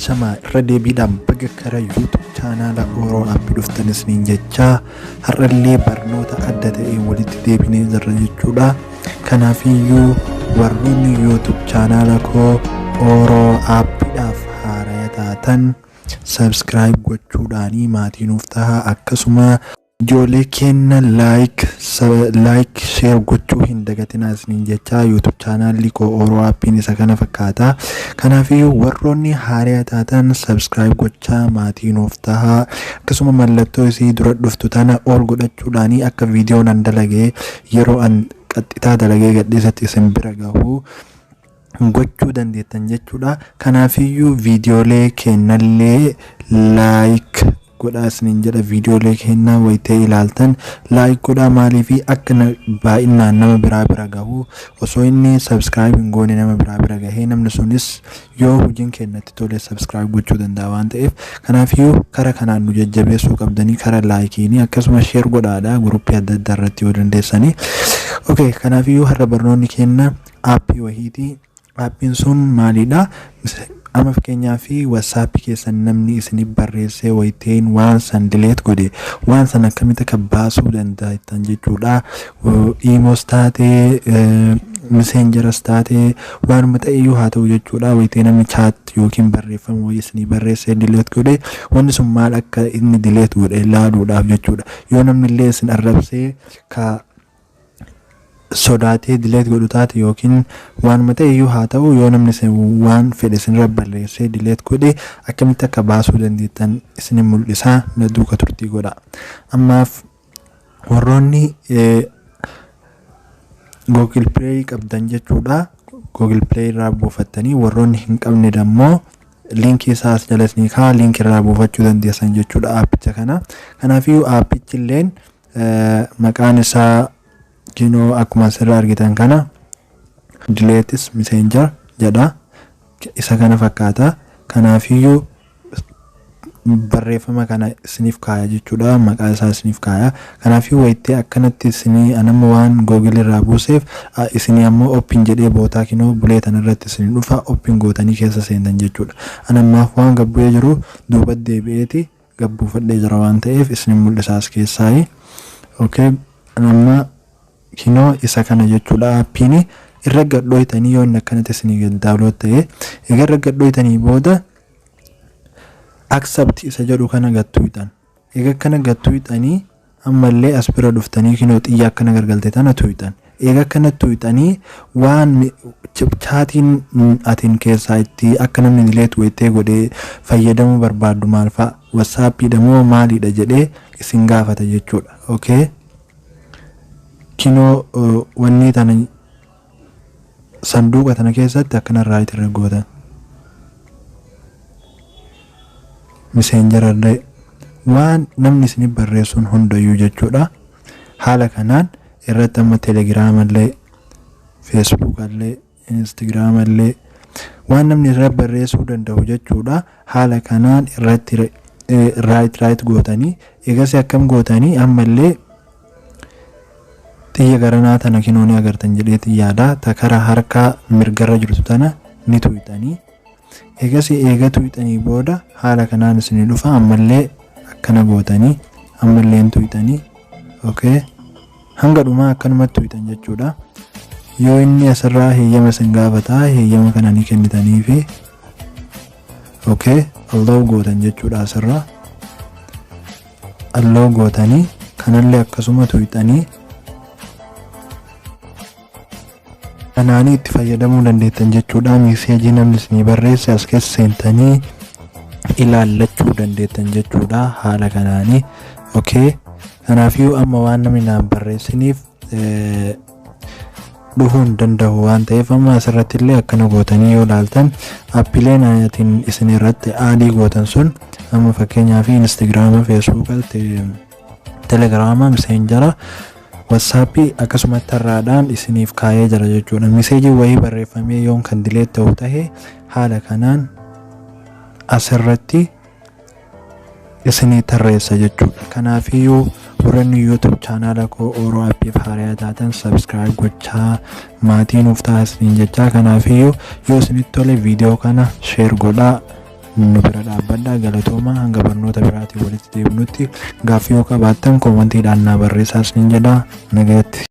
ashama deebiidhaan baga kara YouTube chaanaala Oro App dhuftanis niin jecha har'allee barnoota adda ta'e walitti deebinee jirra jechuudha. Kanaafiyyuu warroonni YouTube chaanaala koo Oro App dhaaf haaraa taatan subscribe gochuudhaanii maatii nuuf ta'a. Akkasuma ijoollee kenna like share gochuu hin dagatinaa isiniin jecha YouTube chaanaalli koo Oro Appiin isa kana fakkaata. Kanaafiyyuu warroonni haaraa taatan subscribe gochaa maatii nuuf ta'a. Akkasuma mallattoo isii dura dhuftu tana ol godhachuudhaanii akka viidiyoon an dalagee yeroo an qaxxitaa dalagee gadhiisatti isin bira gahu gochuu dandeettan jechuudha. Kanaafiyyuu viidiyoolee kennallee like godhaa isiniin jedha. Viidiyoolee kennaa wayitee ilaaltan like godhaa maaliifi akka baay'inaan nama biraa gahu osoo inni subscribe hin goone nama biraa gahee namni sunis yoo hojiin kennatti tole subscribe gochuu danda'a waan ta'eef kanaafiyyuu kara kanaan nu jajjabeessuu qabdanii kara laayikiini akkasuma share godhaadha guruppii adda addaa irratti yoo dandeessanii. Okay, kanaafiyyuu har'a barnoonni kenna aappii wahiiti. Aappiin sun maalidha? Amma fakkeenyaa fi WhatsApp keessan namni isini barreessee wayiteen waan san dileet godhe waan san akkamitti akka baasuu dandeettan jechuudha. Emails taatee Messengeras taatee waanuma ta'eyyuu haa ta'u jechuudha. Wayitee namni chat yookiin barreeffama wayii isini barreessee dileet godhe wanni sun maal akka inni dileet godhe ilaaluudhaaf jechuudha. Yoo namni illee isin arrabsee ka sodaatee dileet godhu taate yookiin waanuma ta'eyyuu haa ta'u yoo namni waan fedhe isinirra barreessee dileet godhe akkamitti akka baasuu dandeettan isin mul'isaa na duuka turtii godha. Ammaaf warroonni Google Play qabdan jechuudha. Google Play irraa buufattanii warroonni hin qabne dammoo linkii isaas jalasni kaa linkii irraa buufachuu dandeessan jechuudha aappicha kana. Kanaafiyyuu aappichi illeen maqaan isaa akkuma asirraa argitan kana dileetis messenger jedha. Isa kana fakkaata. Kanaafiyyuu barreeffama kana isiniif kaaya jechuudha. Maqaa isaa isiniif kaaya. Kanaafiyyuu wayitee akkanatti isinii anamma waan Google irraa buuseef isinii ammoo open jedhee bootaa kinoo buleetan irratti isinii dhufa open gootanii keessa seentan jechuudha. Anammaaf waan gabbu'ee jiru duuba deebi'eeti gabbuufadhee jira waan ta'eef isinii mul'isaas keessaayi. Okay, anamma kinoo isa kana jechuudha. Aappiin irra gadhooytanii yoo inni akkanatti isinii gaddaawloot ta'e egaa irra gadhooytanii booda accept isa jedhu kana gattuutan. Egaa kana gattuutanii ammallee as bira dhuftanii kinoo xiyya akkana gargalte tana tuutan. Egaa kana tuutanii waan chaatiin atiin keessaa itti akka namni dileet wayitee godhee fayyadamuu barbaadu maal fa'a WhatsApp dhamoo maalidha jedhee isin gaafata jechuudha. Okay, kinoo wanni tana sanduuqa tana keessatti akkana raayit irra gootan Messenger illee waan namni isin barreessuun hundayyuu jechuudha. Haala kanaan irratti amma Telegram illee Facebook illee Instagram illee waan namni irra barreessuu danda'u jechuudha. Haala kanaan irratti raayit gootanii eegas akkam gootanii ammallee xiyya garanaa tana kinoo ni agartan jedheeti yaada. Takara harka mirgarra jirtu tana ni tuutanii eegas eega tuutanii booda haala kanaan isinii dhufa ammallee akkana gootanii ammallee tuutanii. Okay, hanga dhumaa akkanumatti tuutan jechuudha. Yoo inni asirraa heeyyama isin gaafataa heeyyama kana ni kennitaniifi okay allow gootan jechuudha. Asirraa allow gootanii kanallee akkasuma tuutanii kanaanii itti fayyadamuu dandeettan jechuudha. Meseejii namni isinii barreesse as keessa seentanii ilaallachuu dandeettan jechuudha haala kanaanii. Okay, kanaafiyyuu amma waan namni naaf barreessiniif dhufuu hin danda'u waan ta'eef amma asirratti illee akkana gootanii yoo ilaaltan aappileen atiin isin irratti aadii gootan sun amma fakkeenyaaf Instagram, Facebook, Telegram, Messenger, WhatsApp akkasuma tarraadhaan isiniif kaayee jira jechuudha. Meseejii wayii barreeffamee yoon kan dileet ta'u ta'e haala kanaan asirratti isinii tarreessa jechuudha. Kanaafiyyuu warreen YouTube chaanaala koo Oro Appiif haaraa taatan subscribe gochaa maatii nuuf taasisaniin jecha. Kanaafiyyuu yoo isinitti tole viidiyoo kana share godhaa. nu bira dhaabbadhaa. Galatooma. Hanga barnoota biraatiin walitti deebinutti gaaffii yoo qabaattan koomantiidhaan naa barreessaa isiniin jedha. Nagaatti.